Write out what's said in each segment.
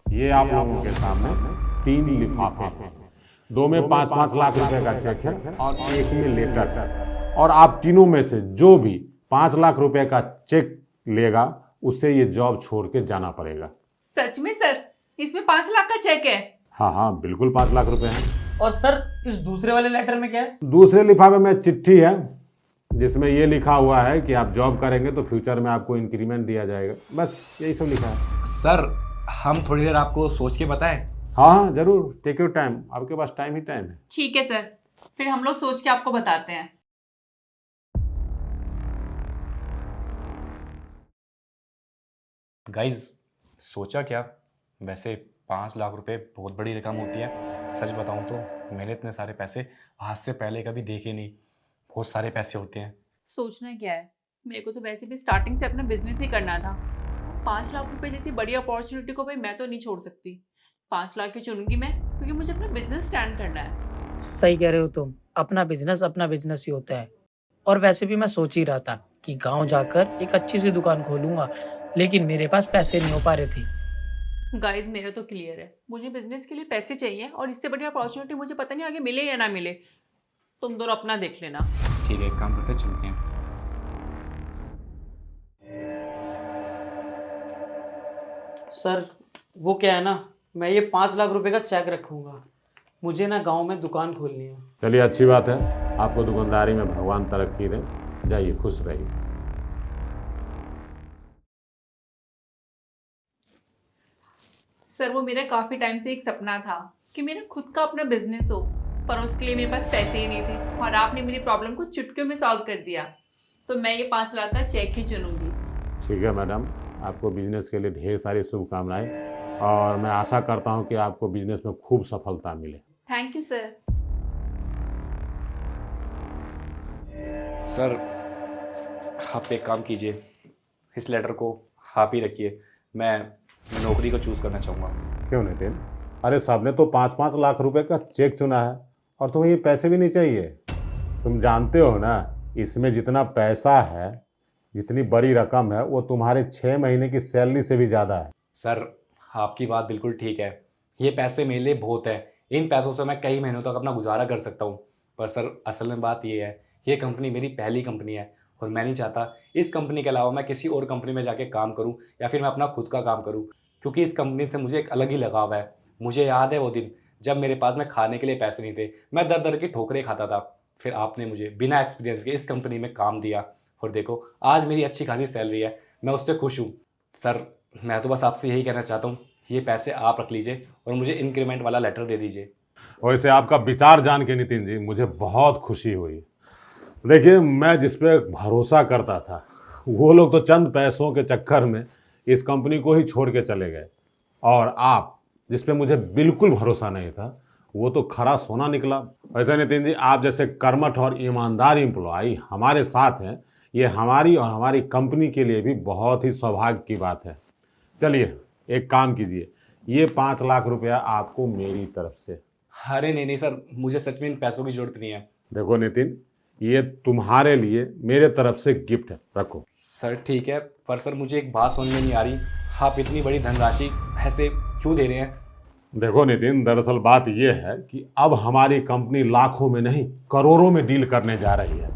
ये आप लोगों के सामने 3 लिफाफे हैं। 2 में 5-5 लाख रुपए का चेक है और एक में लेटर है। और आप तीनों में से जो भी 5 लाख रुपए का चेक लेगा उसे ये जॉब छोड़ के जाना पड़ेगा। सच में सर, इसमें 5 लाख का चेक है? हाँ हाँ, बिल्कुल 5 लाख रुपए हैं। और सर इस दूसरे वाले लेटर में क्या है? दूसरे लिफाफे में चिट्ठी है जिसमें ये लिखा हुआ है कि आप जॉब करेंगे तो फ्यूचर में आपको इंक्रीमेंट दिया जाएगा। बस यही सब लिखा है। सर हम थोड़ी देर आपको सोच के बताएं। हाँ हाँ जरूर, टेक योर टाइम, आपके पास टाइम ही टाइम है। ठीक है सर, फिर हम लोग सोच के आपको बताते हैं। गाइज सोचा क्या, वैसे 5 लाख रुपए बहुत बड़ी रकम होती है। सच बताऊं तो मैंने इतने सारे पैसे आज से पहले कभी देखे नहीं। बहुत सारे पैसे होते हैं। सोचना क्या है, मेरे को तो वैसे भी स्टार्टिंग से अपना बिजनेस ही करना था। 5 लाख रुपए जैसी बड़ी अपॉर्चुनिटी को भाई मैं तो नहीं छोड़ सकती। 5 लाख ही चुनूंगी मैं, क्योंकि मुझे अपना बिजनेस स्टैंड करना है। सही कह रहे हो तुम, अपना बिजनेस ही होता है। और वैसे भी मैं सोच ही रहा था कि गांव जाकर एक अच्छी सी दुकान खोलूंगा, लेकिन मेरे पास पैसे नहीं हो पा रहे थे। गाइस मेरा तो क्लियर है, मुझे बिजनेस के लिए पैसे चाहिए और इससे बड़ी अपॉर्चुनिटी मुझे पता नहीं आगे मिले या ना मिले। तुम दोनों अपना देख लेना। ठीक है, एक काम करते हैं, चलते हैं। सर वो क्या है ना, मैं ये 5 लाख रुपए का चेक रखूंगा। मुझे ना गांव में दुकान खोलनी है। चलिए अच्छी बात है, आपको दुकानदारी में भगवान तरक्की दे। जाइए, खुश रहिए। सर वो मेरा काफी टाइम से एक सपना था कि मेरा खुद का अपना बिजनेस हो, पर उसके लिए मेरे पास पैसे ही नहीं थे और आपने मेरी प्रॉब्लम को चुटकियों में सॉल्व कर दिया। तो मैं ये 5 लाख का चेक ही चुनूंगी। ठीक है मैडम, आपको बिजनेस के लिए ढेर सारी शुभकामनाएं और मैं आशा करता हूं कि आपको बिजनेस में खूब सफलता मिले। Thank you sir. सर आप एक काम कीजिए, इस लेटर को आप ही रखिए। मैं नौकरी को चूज़ करना चाहूँगा। क्यों नितिन? अरे सबने तो 5-5 लाख रुपए का चेक चुना है और तुम्हें ये पैसे भी नहीं चाहिए। तुम जानते हो ना, इसमें जितना पैसा है, जितनी बड़ी रकम है, वो तुम्हारे 6 महीने की सैलरी से भी ज़्यादा है। सर आपकी बात बिल्कुल ठीक है, ये पैसे मेरे लिए बहुत है। इन पैसों से मैं कई महीनों तक अपना गुजारा कर सकता हूँ। पर सर असल में बात ये है, ये कंपनी मेरी पहली कंपनी है और मैं नहीं चाहता इस कंपनी के अलावा मैं किसी और कंपनी में जाके काम करूँ या फिर मैं अपना खुद का काम करूँ, क्योंकि इस कंपनी से मुझे एक अलग ही लगाव है। मुझे याद है वो दिन जब मेरे पास में खाने के लिए पैसे नहीं थे, मैं दर दर की ठोकरें खाता था। फिर आपने मुझे बिना एक्सपीरियंस के इस कंपनी में काम दिया और देखो आज मेरी अच्छी खासी सैलरी है, मैं उससे खुश हूँ। सर मैं तो बस आपसे यही कहना चाहता हूँ, ये पैसे आप रख लीजिए और मुझे इंक्रीमेंट वाला लेटर दे दीजिए। वैसे आपका विचार जान के नितिन जी मुझे बहुत खुशी हुई। देखिए, मैं जिस पे भरोसा करता था वो लोग तो चंद पैसों के चक्कर में इस कंपनी को ही छोड़ के चले गए, और आप जिस पे मुझे बिल्कुल भरोसा नहीं था वो तो खरा सोना निकला। वैसे नितिन जी, आप जैसे कर्मठ और ईमानदार एम्प्लॉय हमारे साथ हैं, ये हमारी और हमारी कंपनी के लिए भी बहुत ही सौभाग्य की बात है। चलिए एक काम कीजिए, ये 5 लाख रुपया आपको मेरी तरफ से। अरे नहीं नहीं सर, मुझे सच में इन पैसों की ज़रूरत नहीं है। देखो नितिन, ये तुम्हारे लिए मेरे तरफ से गिफ्ट है, रखो। सर ठीक है, पर सर मुझे एक बात समझ में नहीं आ रही, आप इतनी बड़ी धनराशि ऐसे क्यों दे रहे हैं? देखो नितिन, दरअसल बात यह है कि अब हमारी कंपनी लाखों में नहीं करोड़ों में डील करने जा रही है,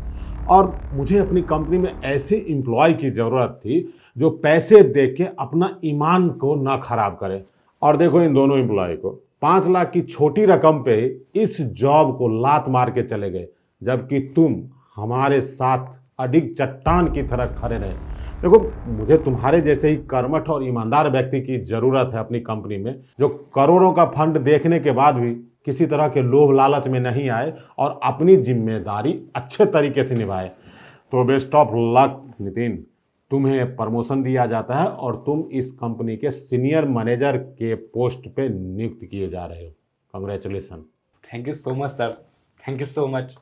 और मुझे अपनी कंपनी में ऐसे एम्प्लॉय की ज़रूरत थी जो पैसे दे के अपना ईमान को ना खराब करे। और देखो, इन दोनों एम्प्लॉय को 5 लाख की छोटी रकम पे ही इस जॉब को लात मार के चले गए, जबकि तुम हमारे साथ अडिग चट्टान की तरह खड़े रहे। देखो, मुझे तुम्हारे जैसे ही कर्मठ और ईमानदार व्यक्ति की जरूरत है अपनी कंपनी में, जो करोड़ों का फंड देखने के बाद भी किसी तरह के लोभ लालच में नहीं आए और अपनी जिम्मेदारी अच्छे तरीके से निभाए। तो बेस्ट ऑफ लक नितिन, तुम्हें प्रमोशन दिया जाता है और तुम इस कंपनी के सीनियर मैनेजर के पोस्ट पे नियुक्त किए जा रहे हो। Congratulation. Thank you so much sir, thank you so much.